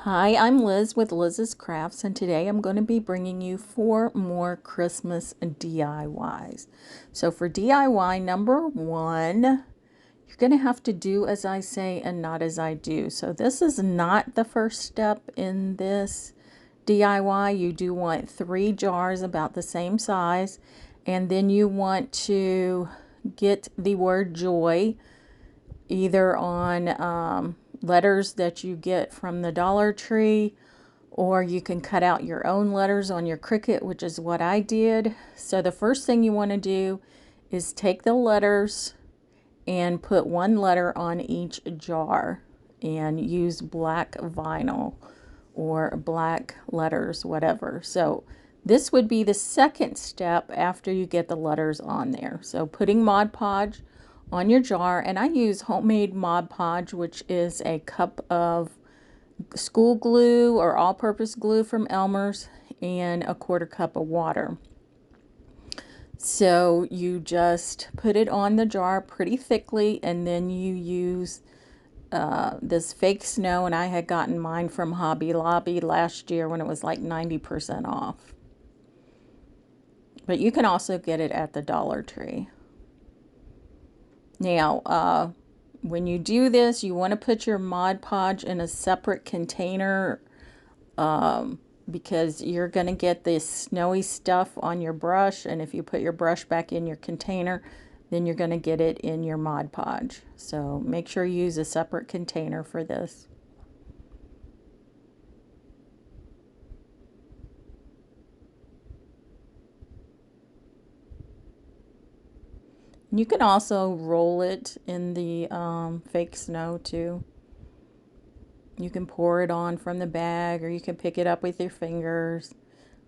Hi, I'm Liz with Liz's Crafts, and today I'm going to be bringing you 4 more Christmas DIYs. So for DIY number 1, you're going to have to do as I say and not as I do. So this is not the first step in this DIY. You do want 3 jars about the same size, and then you want to get the word joy either on letters that you get from the Dollar Tree, or you can cut out your own letters on your Cricut, which is what I did. So the first thing you want to do is take the letters and put 1 letter on each jar and use black vinyl or black letters, whatever. So this would be the second step after you get the letters on there. So putting Mod Podge on your jar, and I use homemade Mod Podge, which is a cup of school glue or all-purpose glue from Elmer's and a 1/4 cup of water. So you just put it on the jar pretty thickly, and then you use this fake snow, and I had gotten mine from Hobby Lobby last year when it was like 90% off. But you can also get it at the Dollar Tree. Now, when you do this, you want to put your Mod Podge in a separate container because you're going to get this snowy stuff on your brush, and if you put your brush back in your container, then you're going to get it in your Mod Podge. So make sure you use a separate container for this. You can also roll it in the fake snow too. You can pour it on from the bag, or you can pick it up with your fingers.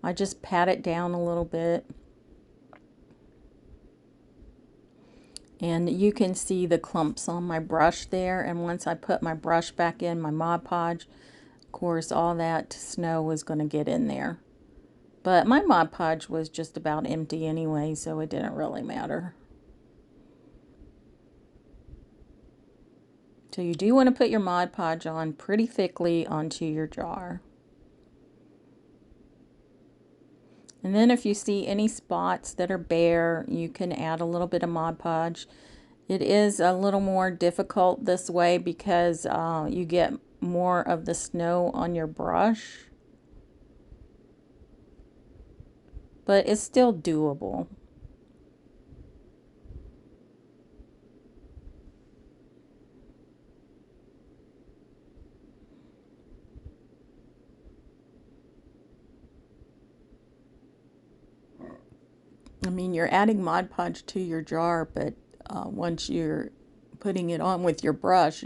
I just pat it down a little bit. And you can see the clumps on my brush there. And once I put my brush back in my Mod Podge, of course, all that snow was going to get in there. But my Mod Podge was just about empty anyway, so it didn't really matter. So you do want to put your Mod Podge on pretty thickly onto your jar. And then if you see any spots that are bare, you can add a little bit of Mod Podge. It is a little more difficult this way because you get more of the snow on your brush. But it's still doable. I mean, you're adding Mod Podge to your jar, but once you're putting it on with your brush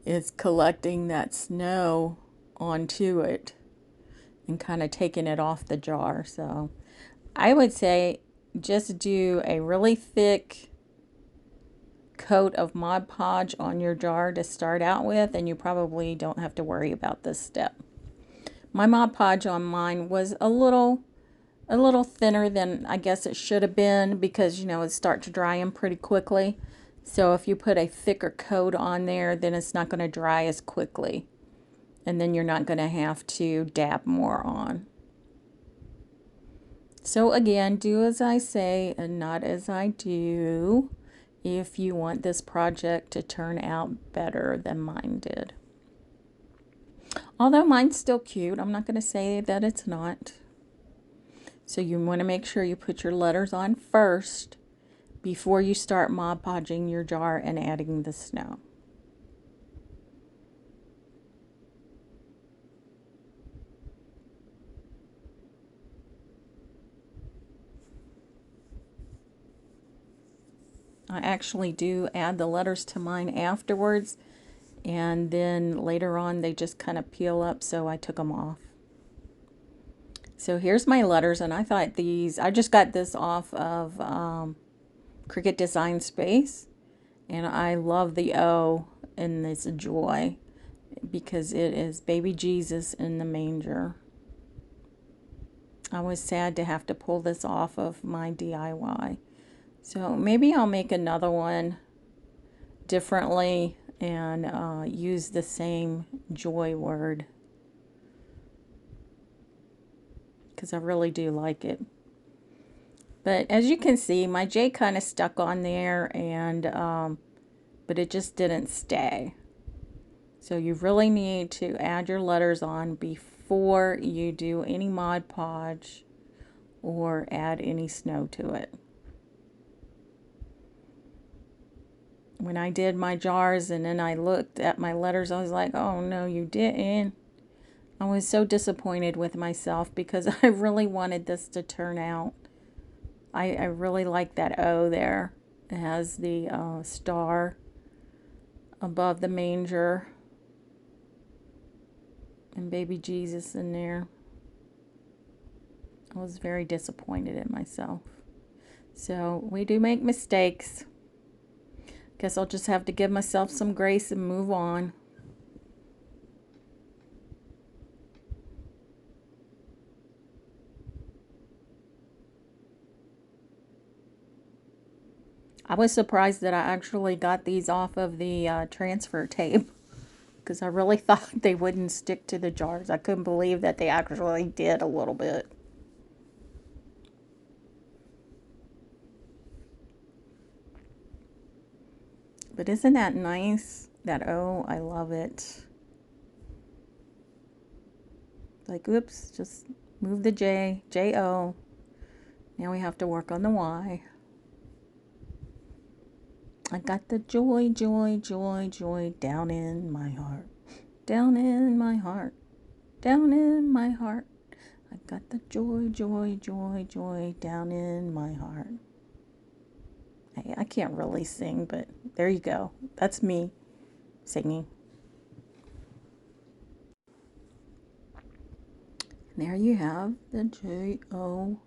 is collecting that snow onto it and kind of taking it off the jar. So I would say just do a really thick coat of Mod Podge on your jar to start out with, and you probably don't have to worry about this step. My Mod Podge on mine was a little thinner than I guess it should have been because, you know, it starts to dry in pretty quickly. So if you put a thicker coat on there, then it's not going to dry as quickly. And then you're not going to have to dab more on. So again, do as I say and not as I do if you want this project to turn out better than mine did. Although mine's still cute, I'm not going to say that it's not. So you want to make sure you put your letters on first before you start Mod Podging your jar and adding the snow. I actually do add the letters to mine afterwards, and then later on they just kind of peel up, so I took them off. So here's my letters, and I thought these, I just got this off of Cricut Design Space, and I love the O in this joy because it is baby Jesus in the manger. I was sad to have to pull this off of my DIY. So maybe I'll make another one differently and use the same joy word, because I really do like it. But as you can see, my J kind of stuck on there, and but it just didn't stay. So you really need to add your letters on before you do any Mod Podge or add any snow to it. When I did my jars and then I looked at my letters, I was like, oh no, you didn't. I was so disappointed with myself because I really wanted this to turn out. I really like that O there. It has the star above the manger and baby Jesus in there. I was very disappointed in myself. So we do make mistakes. Guess I'll just have to give myself some grace and move on. I was surprised that I actually got these off of the transfer tape, because I really thought they wouldn't stick to the jars. I couldn't believe that they actually did a little bit. But isn't that nice? That O, I love it. Like, oops, just move the J, J-O. Now we have to work on the Y. I got the joy, joy, joy, joy down in my heart. Down in my heart. Down in my heart. I got the joy, joy, joy, joy down in my heart. I can't really sing, but there you go. That's me singing. There you have the J-O-Y.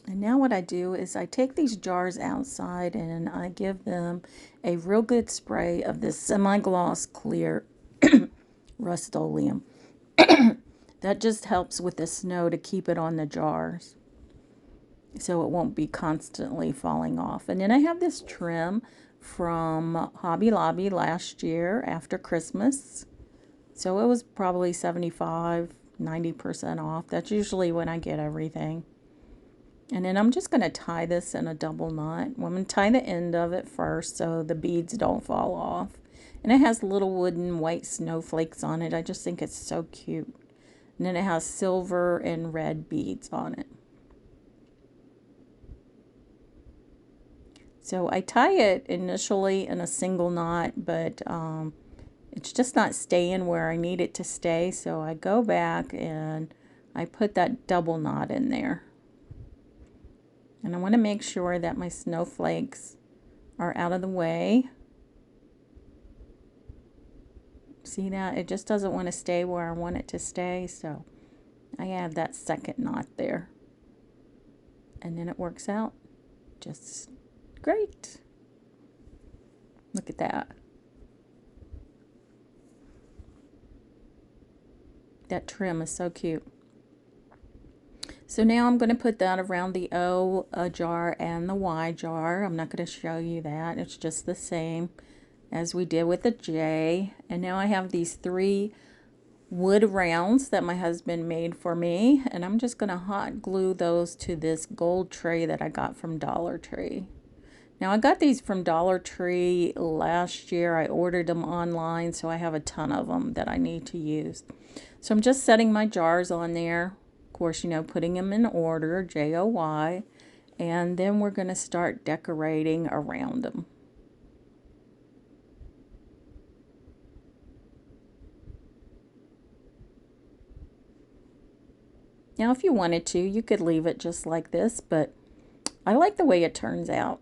And now what I do is I take these jars outside and I give them a real good spray of this semi-gloss clear Rust-Oleum. That just helps with the snow to keep it on the jars, so it won't be constantly falling off. And then I have this trim from Hobby Lobby last year after Christmas. So it was probably 75–90% off. That's usually when I get everything. And then I'm just going to tie this in a double knot. I'm going to tie the end of it first so the beads don't fall off. And it has little wooden white snowflakes on it. I just think it's so cute. And then it has silver and red beads on it. So I tie it initially in a single knot, but it's just not staying where I need it to stay. So I go back and I put that double knot in there. And I want to make sure that my snowflakes are out of the way. See that? It just doesn't want to stay where I want it to stay. So I add that second knot there. And then it works out just great. Look at that. That trim is so cute. So now I'm going to put that around the O jar and the Y jar. I'm not going to show you that. It's just the same as we did with the J. And now I have these 3 wood rounds that my husband made for me. And I'm just going to hot glue those to this gold tray that I got from Dollar Tree. Now I got these from Dollar Tree last year. I ordered them online, so I have a ton of them that I need to use. So I'm just setting my jars on there. Of course, you know, putting them in order, J-O-Y. And then we're going to start decorating around them. Now, if you wanted to, you could leave it just like this, but I like the way it turns out.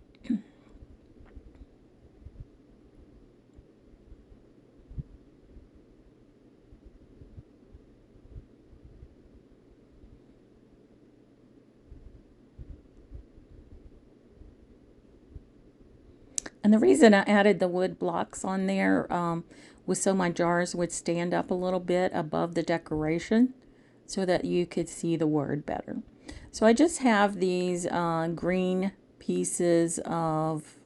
And the reason I added the wood blocks on there was so my jars would stand up a little bit above the decoration. so that you could see the word better. So I just have these green pieces of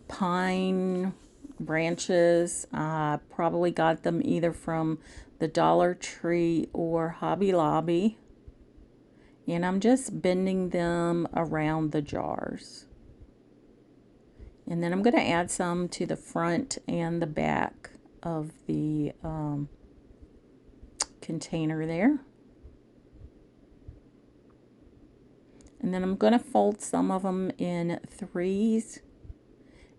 pine branches. I probably got them either from the Dollar Tree or Hobby Lobby. And I'm just bending them around the jars. And then I'm going to add some to the front and the back of the container there. And then I'm going to fold some of them in threes.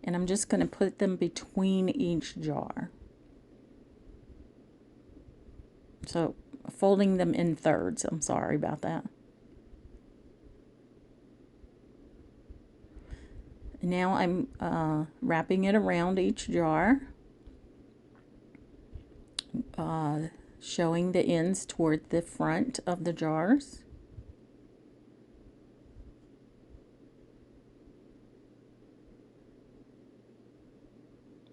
And I'm just going to put them between each jar. So folding them in thirds. I'm sorry about that. Now I'm wrapping it around each jar, showing the ends toward the front of the jars.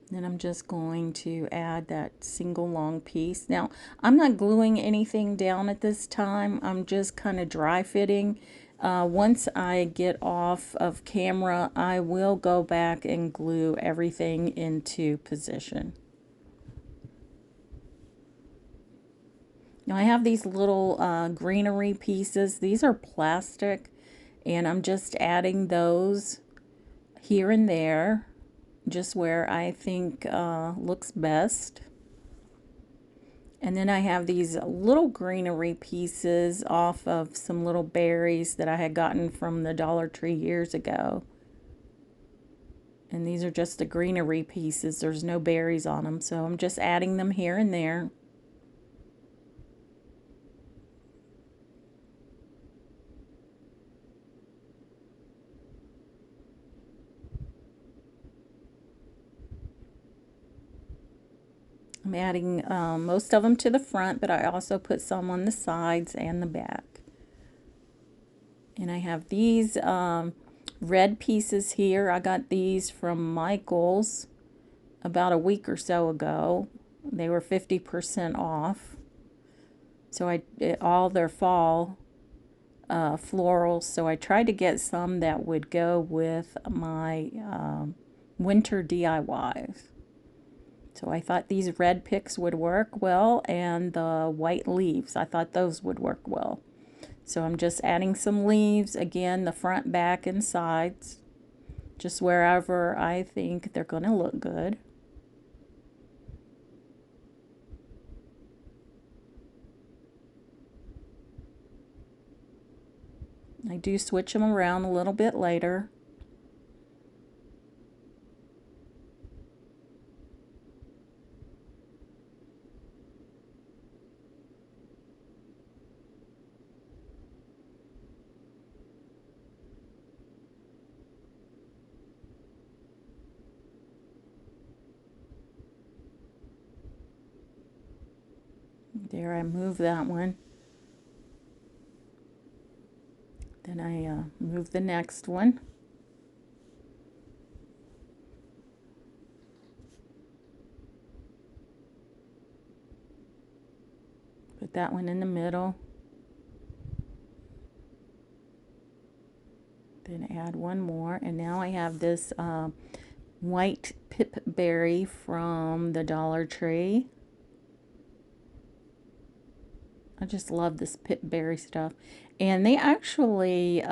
Then I'm just going to add that single long piece. Now, I'm not gluing anything down at this time. I'm just kind of dry fitting. Once I get off of camera, I will go back and glue everything into position. Now I have these little greenery pieces. These are plastic, and I'm just adding those here and there, just where I think looks best. And then I have these little greenery pieces off of some little berries that I had gotten from the Dollar Tree years ago. And these are just the greenery pieces. There's no berries on them, so I'm just adding them here and there. I'm adding most of them to the front, but I also put some on the sides and the back. And I have these red pieces here. I got these from Michael's about a week or so ago. They were 50% off. So all their fall florals. So I tried to get some that would go with my winter DIYs. So I thought these red picks would work well, and the white leaves, I thought those would work well. So I'm just adding some leaves, again, the front, back, and sides, just wherever I think they're going to look good. I do switch them around a little bit later. There, I move that one. Then I move the next one. Put that one in the middle. Then add one more. And now I have this white pipberry from the Dollar Tree. I just love this pipberry stuff. And they actually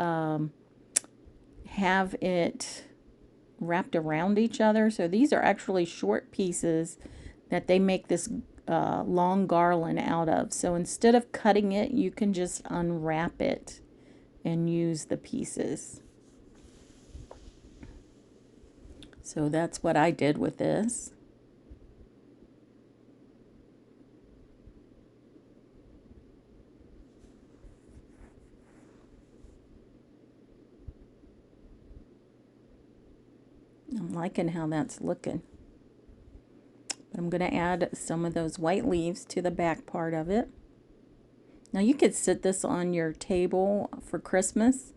have it wrapped around each other. So these are actually short pieces that they make this long garland out of. So instead of cutting it, you can just unwrap it and use the pieces. So that's what I did with this. I'm liking how that's looking. But I'm going to add some of those white leaves to the back part of it. Now you could sit this on your table for Christmas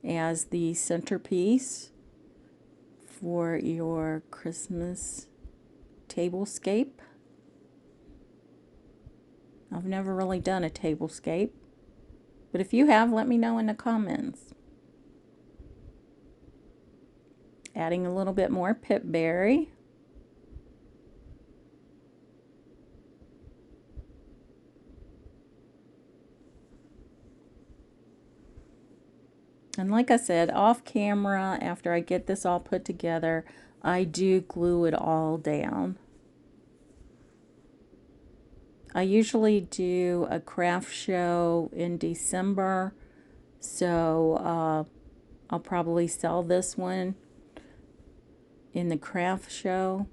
as the centerpiece for your Christmas tablescape. I've never really done a tablescape, but if you have, let me know in the comments. Adding a little bit more pipberry. And like I said, off camera, after I get this all put together, I do glue it all down. I usually do a craft show in December, so I'll probably sell this one in the craft show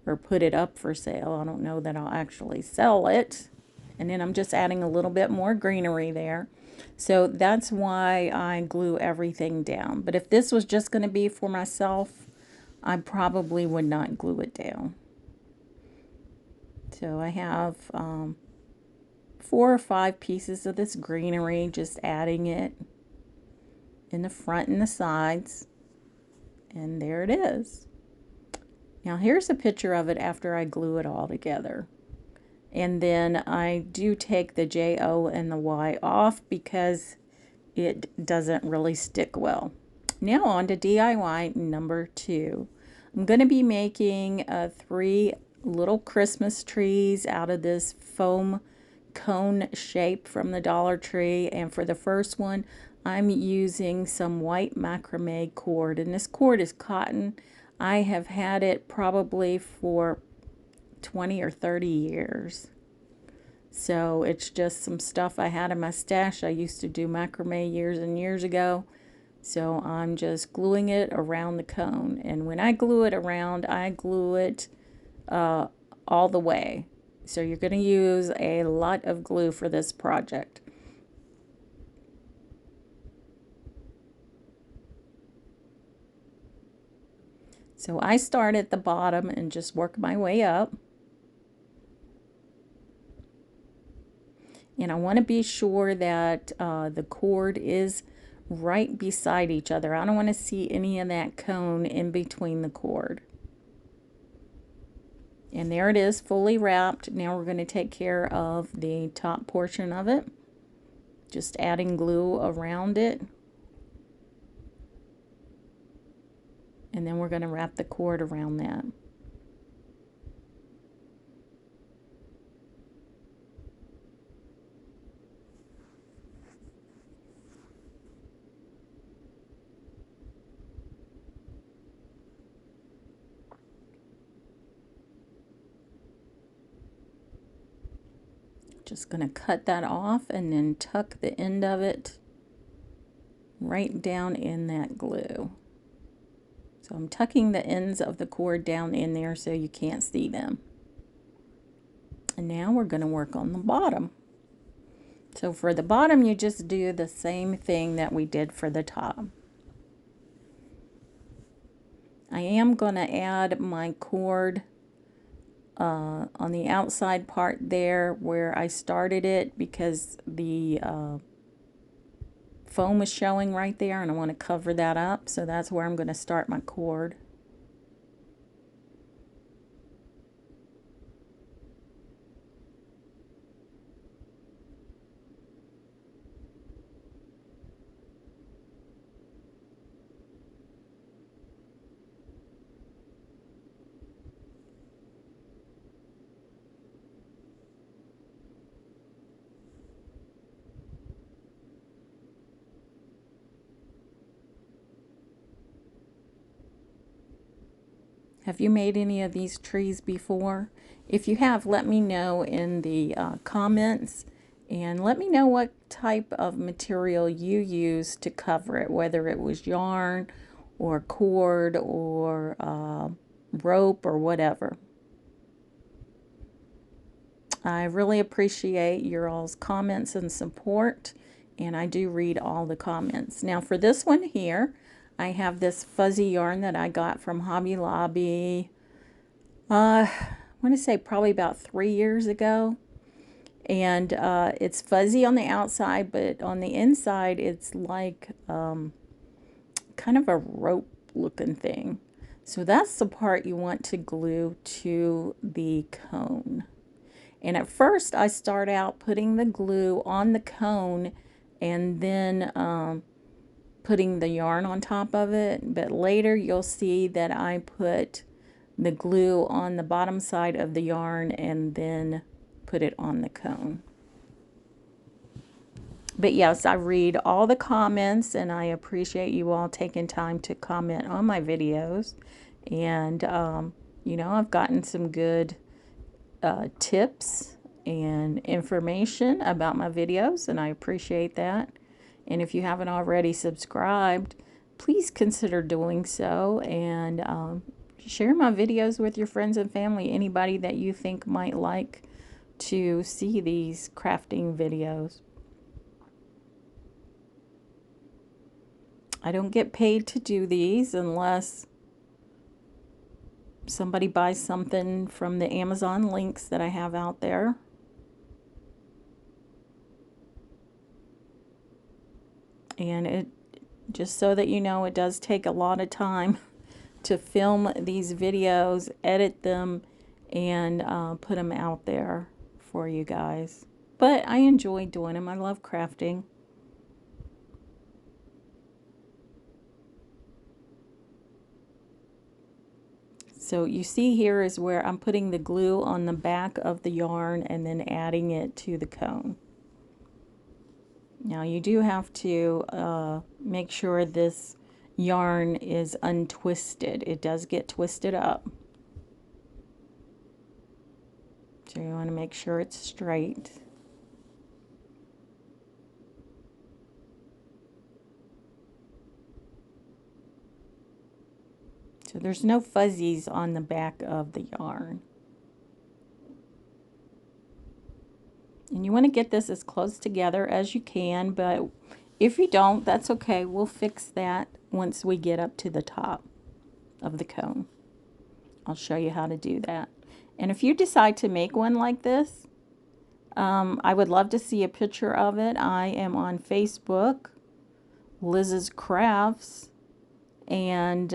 or put it up for sale. I don't know that I'll actually sell it. And then I'm just adding a little bit more greenery there. So that's why I glue everything down. But if this was just going to be for myself, I probably would not glue it down. So I have 4 or 5 pieces of this greenery, just adding it in the front and the sides. And there it is. Now here's a picture of it after I glue it all together. And then I do take the J-O and the Y off because it doesn't really stick well. Now on to DIY number 2. I'm going to be making 3 little Christmas trees out of this foam cone shape from the Dollar Tree. And for the first one, I'm using some white macrame cord. And this cord is cotton. I have had it probably for 20 or 30 years. So it's just some stuff I had in my stash. I used to do macrame years and years ago. So I'm just gluing it around the cone. And when I glue it around, I glue it all the way. So you're going to use a lot of glue for this project. So I start at the bottom and just work my way up. And I want to be sure that the cord is right beside each other. I don't want to see any of that cone in between the cord. And there it is, fully wrapped. Now we're going to take care of the top portion of it. Just adding glue around it. And then we're going to wrap the cord around that. Just going to cut that off and then tuck the end of it right down in that glue. So I'm tucking the ends of the cord down in there so you can't see them. And now we're going to work on the bottom. So for the bottom, you just do the same thing that we did for the top. I am going to add my cord on the outside part there where I started it because the foam is showing right there and I want to cover that up. So that's where I'm going to start my cord. Have you made any of these trees before? If you have, let me know in the comments, and let me know what type of material you used to cover it, whether it was yarn or cord or rope or whatever. I really appreciate your all's comments and support, and I do read all the comments. Now for this one here, I have this fuzzy yarn that I got from Hobby Lobby, I want to say probably about 3 years ago. And it's fuzzy on the outside, but on the inside it's like kind of a rope looking thing. So that's the part you want to glue to the cone. And at first I start out putting the glue on the cone and then putting the yarn on top of it, but later you'll see that I put the glue on the bottom side of the yarn and then put it on the cone. But yes, I read all the comments and I appreciate you all taking time to comment on my videos. And, you know, I've gotten some good tips and information about my videos, and I appreciate that. And if you haven't already subscribed, please consider doing so, and share my videos with your friends and family, anybody that you think might like to see these crafting videos. I don't get paid to do these unless somebody buys something from the Amazon links that I have out there. And it, just so that you know, it does take a lot of time to film these videos, edit them, and put them out there for you guys. But I enjoy doing them. I love crafting. So you see here is where I'm putting the glue on the back of the yarn and then adding it to the cone. Now you do have to make sure this yarn is untwisted. It does get twisted up. So you want to make sure it's straight. So there's no fuzzies on the back of the yarn. And you want to get this as close together as you can, but if you don't, that's okay. We'll fix that once we get up to the top of the cone. I'll show you how to do that. And if you decide to make one like this, I would love to see a picture of it. I am on Facebook, Liz's Crafts, and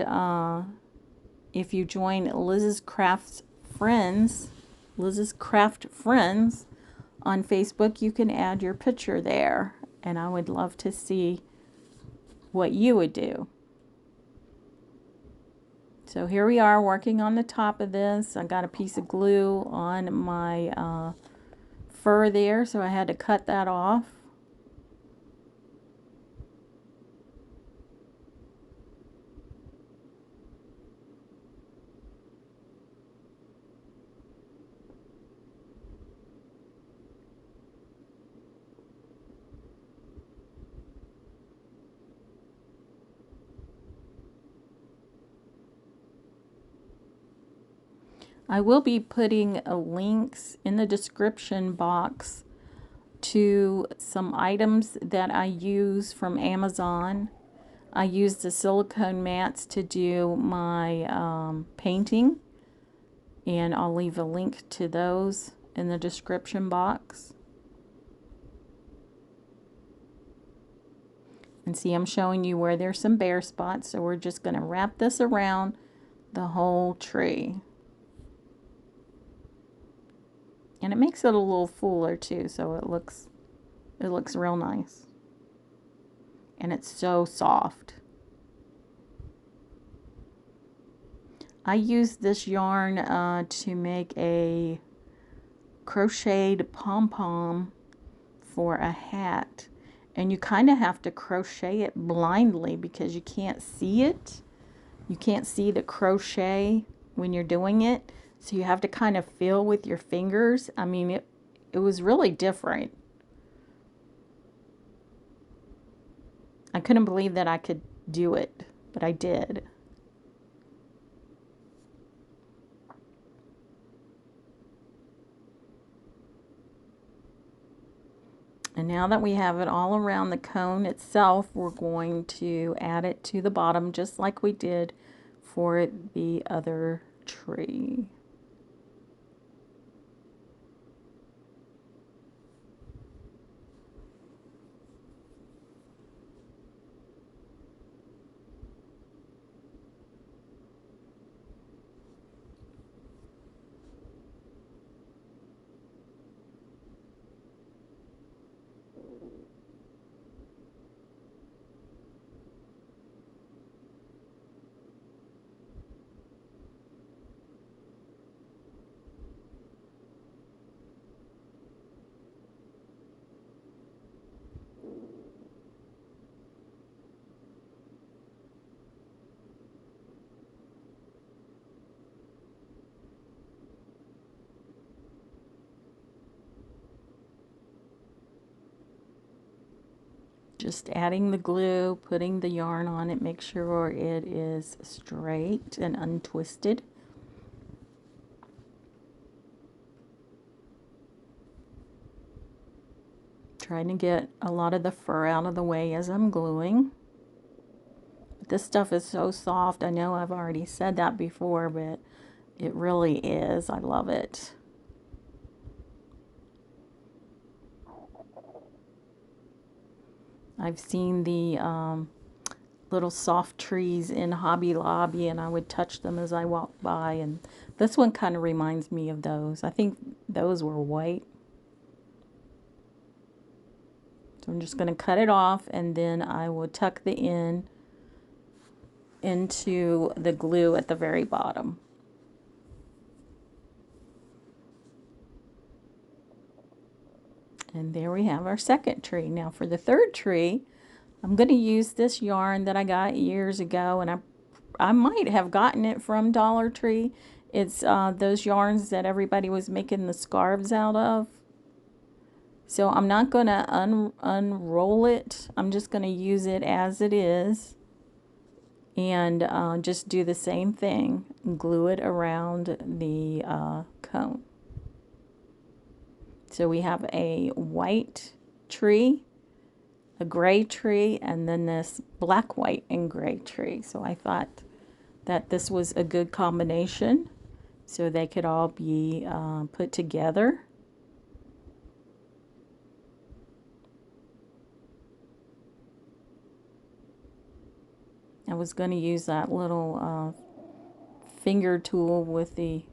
if you join Liz's Craft Friends on Facebook, you can add your picture there, and I would love to see what you would do. So here we are working on the top of this. I got a piece of glue on my fur there, so I had to cut that off. I will be putting links in the description box to some items that I use from Amazon. I use the silicone mats to do my painting, and I'll leave a link to those in the description box. And see, I'm showing you where there's some bare spots, so we're just going to wrap this around the whole tree. And it makes it a little fuller too, so it looks real nice. And it's so soft. I used this yarn to make a crocheted pom-pom for a hat. And you kind of have to crochet it blindly because you can't see it. You can't see the crochet when you're doing it. So you have to kind of feel with your fingers. I mean, it was really different. I couldn't believe that I could do it, but I did. And now that we have it all around the cone itself, we're going to add it to the bottom just like we did for the other tree. Just adding the glue, putting the yarn on it, make sure it is straight and untwisted. Trying to get a lot of the fur out of the way as I'm gluing. This stuff is so soft. I know I've already said that before, but it really is. I love it. I've seen the little soft trees in Hobby Lobby, and I would touch them as I walked by, and this one kind of reminds me of those. I think those were white. So I'm just going to cut it off, and then I will tuck the end into the glue at the very bottom. And there we have our second tree. Now for the third tree, I'm going to use this yarn that I got years ago, and I might have gotten it from Dollar Tree. It's those yarns that everybody was making the scarves out of. So I'm not going to unroll it. I'm just going to use it as it is. And just do the same thing. Glue it around the cone. So we have a white tree, a gray tree, and then this black, white, and gray tree. So I thought that this was a good combination so they could all be put together. I was going to use that little finger tool with the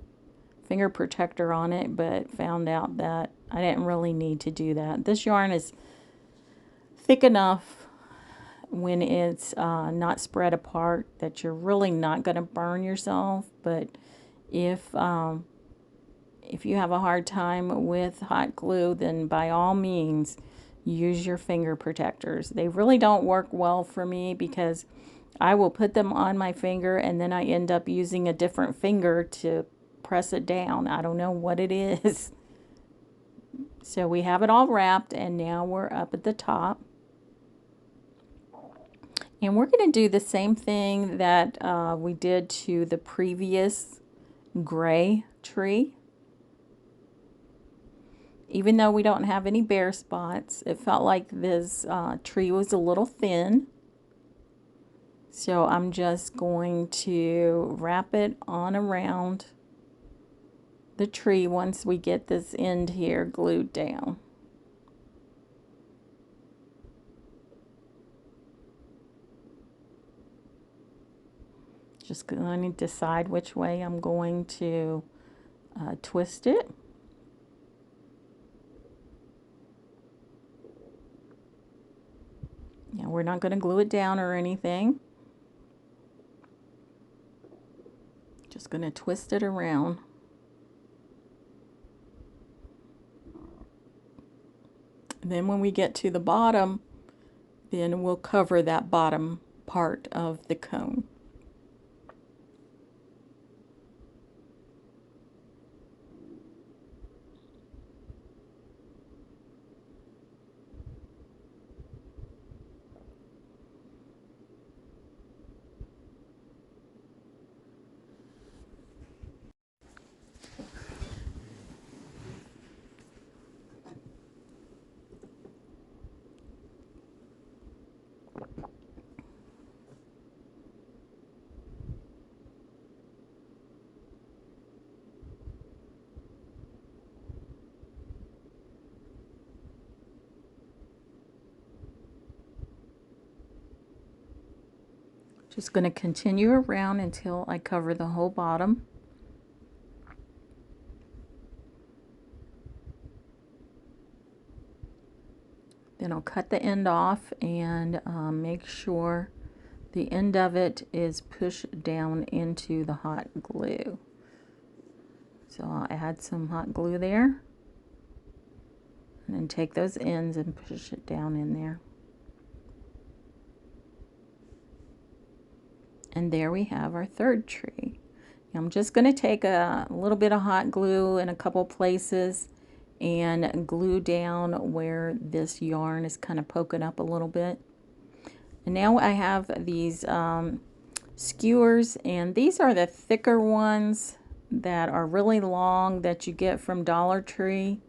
finger protector on it, but found out that I didn't really need to do that. This yarn is thick enough when it's not spread apart that you're really not going to burn yourself. But if you have a hard time with hot glue, then by all means use your finger protectors. They really don't work well for me because I will put them on my finger and then I end up using a different finger to press it down. I don't know what it is. So we have it all wrapped, and now we're up at the top. And we're going to do the same thing that we did to the previous gray tree. Even though we don't have any bare spots, it felt like this tree was a little thin. So I'm just going to wrap it on around the tree once we get this end here glued down. Just going to decide which way I'm going to twist it. Now we're not going to glue it down or anything. Just going to twist it around. And then when we get to the bottom, then we'll cover that bottom part of the cone. Just going to continue around until I cover the whole bottom. Then I'll cut the end off and make sure the end of it is pushed down into the hot glue. So I'll add some hot glue there and then take those ends and push it down in there. And there we have our third tree. Now I'm just going to take a little bit of hot glue in a couple places and glue down where this yarn is kind of poking up a little bit. And now I have these skewers, and these are the thicker ones that are really long that you get from Dollar Tree.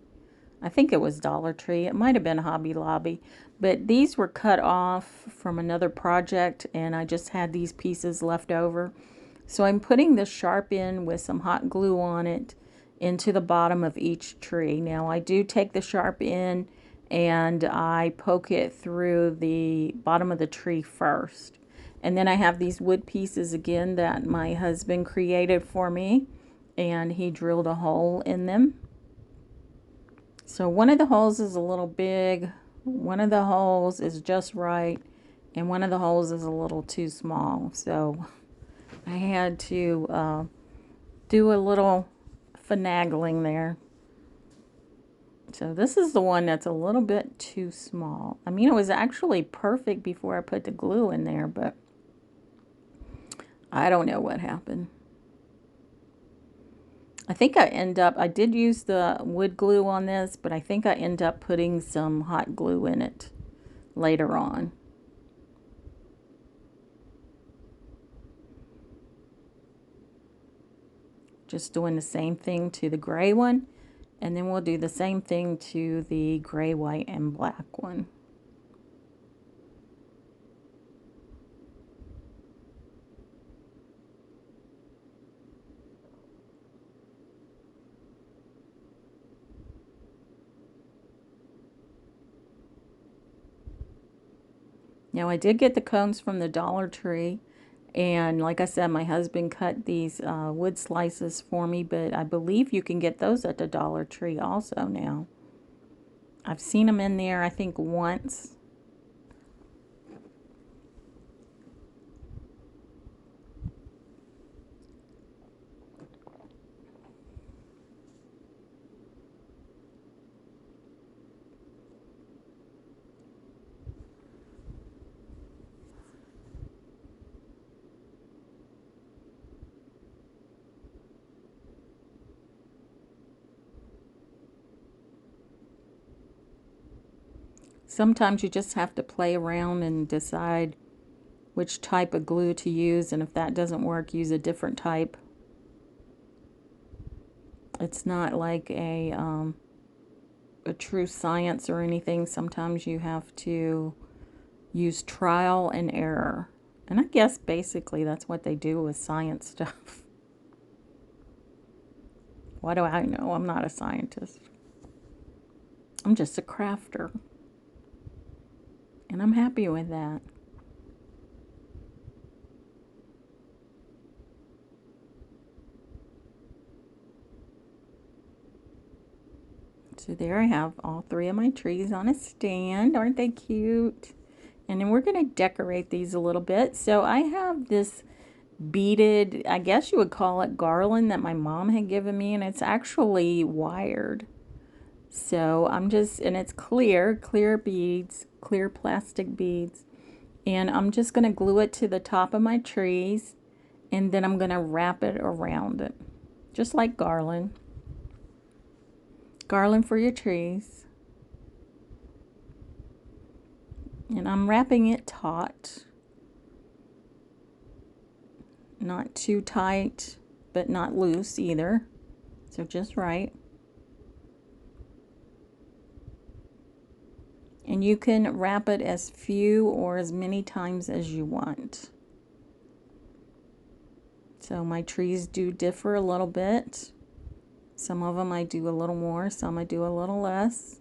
I think it was Dollar Tree. It might have been Hobby Lobby. But these were cut off from another project, and I just had these pieces left over. So I'm putting the sharp end with some hot glue on it into the bottom of each tree. Now I do take the sharp end and I poke it through the bottom of the tree first. And then I have these wood pieces again that my husband created for me, and he drilled a hole in them. So one of the holes is a little big, one of the holes is just right, and one of the holes is a little too small. So I had to do a little finagling there. So this is the one that's a little bit too small. I mean, it was actually perfect before I put the glue in there, but I don't know what happened. I think I did use the wood glue on this, but I think I end up putting some hot glue in it later on. Just doing the same thing to the gray one, and then we'll do the same thing to the gray, white, and black one. Now I did get the cones from the Dollar Tree, and like I said, my husband cut these wood slices for me, but I believe you can get those at the Dollar Tree also now. I've seen them in there, I think, once. Sometimes you just have to play around and decide which type of glue to use, and if that doesn't work, use a different type. It's not like a true science or anything. Sometimes you have to use trial and error. And I guess basically that's what they do with science stuff. What do I know? I'm not a scientist. I'm just a crafter. And I'm happy with that. So there I have all three of my trees on a stand. Aren't they cute? And then we're going to decorate these a little bit. So I have this beaded, I guess you would call it garland, that my mom had given me, and it's actually wired. So I'm just, and it's clear beads, clear plastic beads. And I'm just going to glue it to the top of my trees, and then I'm going to wrap it around it, just like garland. Garland for your trees. And I'm wrapping it taut. Not too tight, but not loose either. So just right. And you can wrap it as few or as many times as you want. So my trees do differ a little bit. Some of them I do a little more, some I do a little less.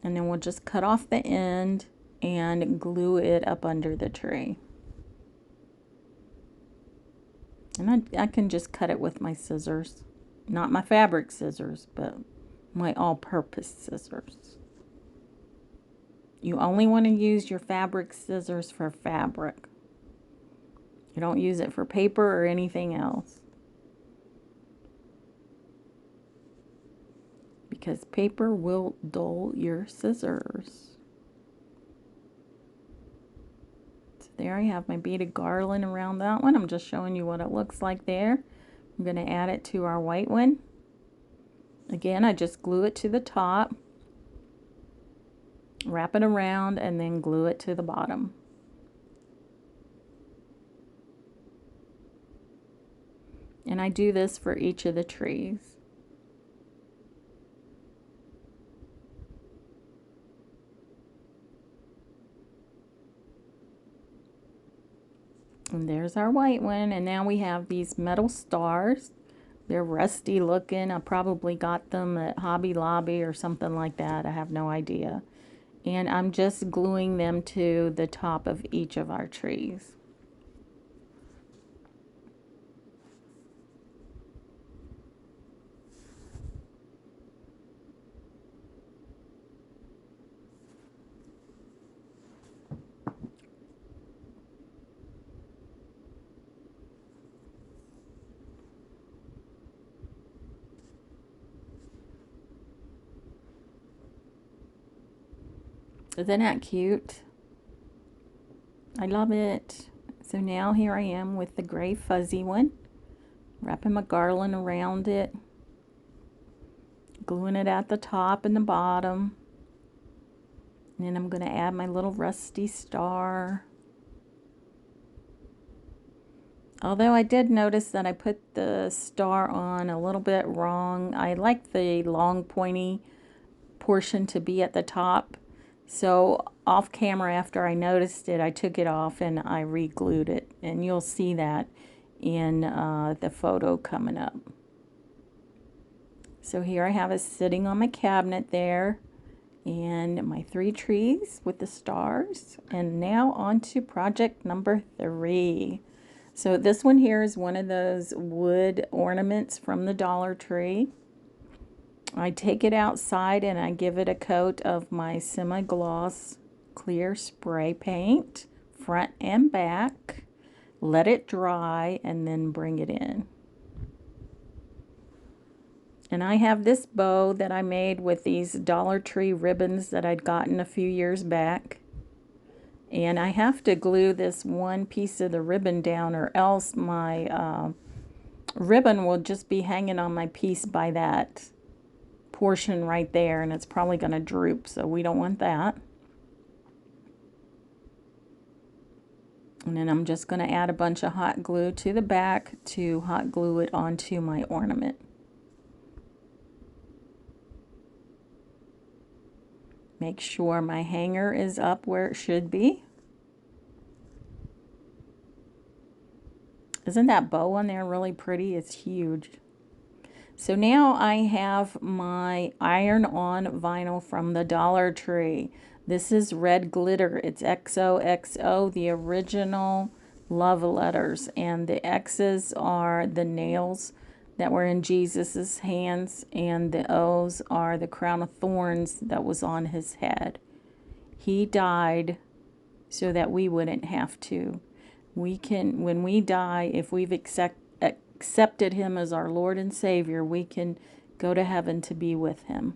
And then we'll just cut off the end and glue it up under the tree. And I can just cut it with my scissors. Not my fabric scissors, but my all-purpose scissors. You only want to use your fabric scissors for fabric. You don't use it for paper or anything else. Because paper will dull your scissors. So there I have my beaded garland around that one. I'm just showing you what it looks like there. I'm going to add it to our white one. Again, I just glue it to the top, wrap it around, and then glue it to the bottom. And I do this for each of the trees. And there's our white one, and now we have these metal stars. They're rusty looking. I probably got them at Hobby Lobby or something like that. I have no idea. And I'm just gluing them to the top of each of our trees. Isn't that cute? I love it. So now here I am with the gray fuzzy one. Wrapping my garland around it. Gluing it at the top and the bottom. And then I'm going to add my little rusty star. Although I did notice that I put the star on a little bit wrong. I like the long pointy portion to be at the top. So off camera, after I noticed it, I took it off and I re-glued it. And you'll see that in the photo coming up. So here I have it sitting on my cabinet there. And my 3 trees with the stars. And now on to project number 3. So this one here is one of those wood ornaments from the Dollar Tree. I take it outside and I give it a coat of my semi-gloss clear spray paint, front and back. Let it dry and then bring it in. And I have this bow that I made with these Dollar Tree ribbons that I'd gotten a few years back. And I have to glue this one piece of the ribbon down, or else my ribbon will just be hanging on my piece by that portion right there, and it's probably going to droop, so we don't want that. And then I'm just going to add a bunch of hot glue to the back to hot glue it onto my ornament. Make sure my hanger is up where it should be. Isn't that bow on there really pretty? It's huge. So now I have my iron-on vinyl from the Dollar Tree. This is red glitter. It's XOXO, the original love letters. And the X's are the nails that were in Jesus's hands, and the O's are the crown of thorns that was on his head. He died so that we wouldn't have to. We can, when we die, if we've accepted him as our Lord and Savior, we can go to heaven to be with him.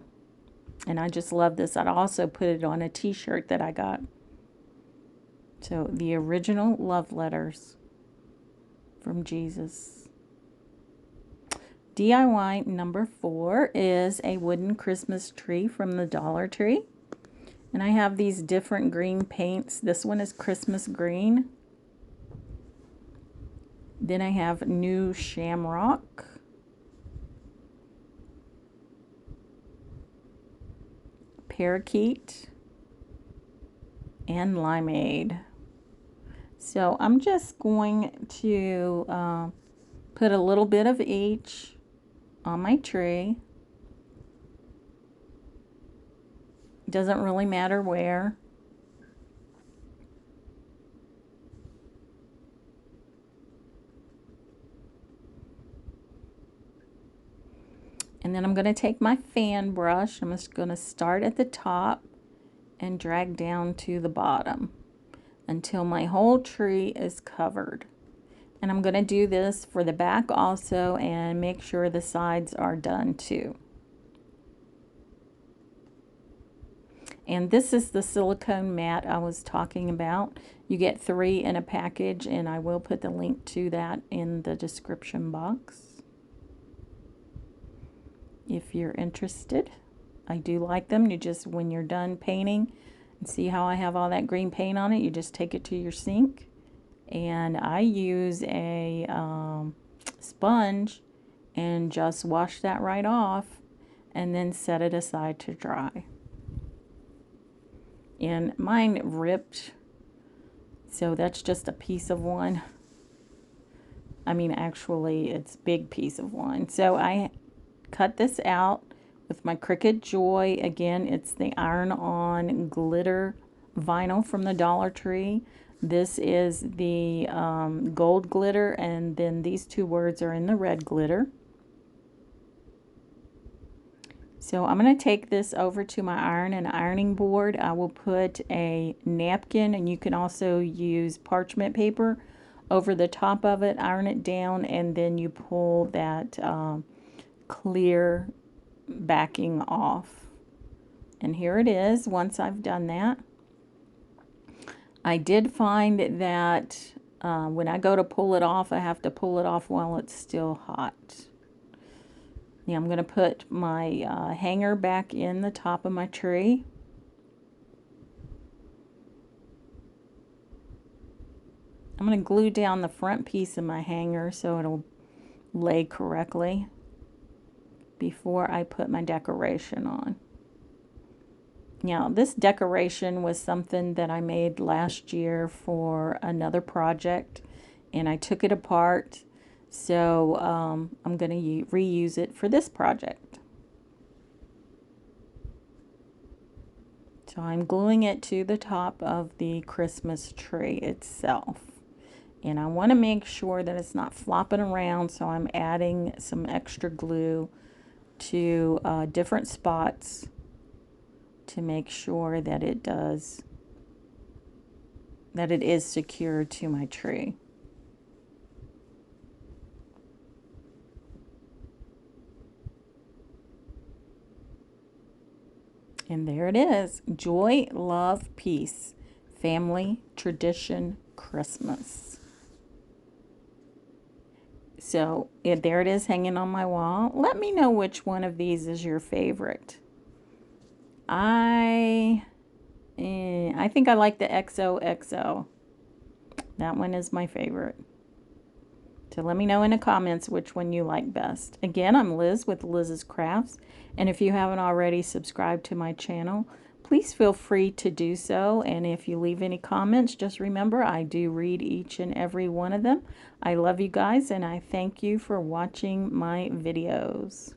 And I just love this. I'd also put it on a t-shirt that I got. So the original love letters from Jesus. DIY number 4 is a wooden Christmas tree from the Dollar Tree. And I have these different green paints. This one is Christmas green. Then I have new shamrock. Parakeet. And limeade. So I'm just going to put a little bit of each on my tree. Doesn't really matter where. And then I'm going to take my fan brush. I'm just going to start at the top and drag down to the bottom until my whole tree is covered. And I'm going to do this for the back also, and make sure the sides are done too. And this is the silicone mat I was talking about. You get 3 in a package, and I will put the link to that in the description box. if you're interested. I do like them. You just, when you're done painting, and see how I have all that green paint on it, you just take it to your sink. And I use a sponge and just wash that right off and then set it aside to dry. And mine ripped, so that's just a piece of one. I mean, actually, it's a big piece of one. So I cut this out with my Cricut Joy. Again, it's the iron-on glitter vinyl from the Dollar Tree. This is the gold glitter, and then these two words are in the red glitter. So I'm going to take this over to my iron and ironing board. I will put a napkin, and you can also use parchment paper over the top of it, iron it down, and then you pull that clear backing off. And here it is once I've done that. I did find that when I go to pull it off, I have to pull it off while it's still hot. Now I'm going to put my hanger back in the top of my tree. I'm going to glue down the front piece of my hanger so it'll lay correctly before I put my decoration on. Now, this decoration was something that I made last year for another project, and I took it apart, so I'm going to reuse it for this project. So I'm gluing it to the top of the Christmas tree itself. And I want to make sure that it's not flopping around, so I'm adding some extra glue to different spots to make sure that it is secure to my tree. And there it is. Joy, love, peace. Family, tradition, Christmas. So there it is hanging on my wall. Let me know which one of these is your favorite. I think I like the XOXO. That one is my favorite. So let me know in the comments which one you like best. Again, I'm Liz with Liz's Crafts. And if you haven't already subscribed to my channel, please feel free to do so. And if you leave any comments, just remember I do read each and every one of them. I love you guys, and I thank you for watching my videos.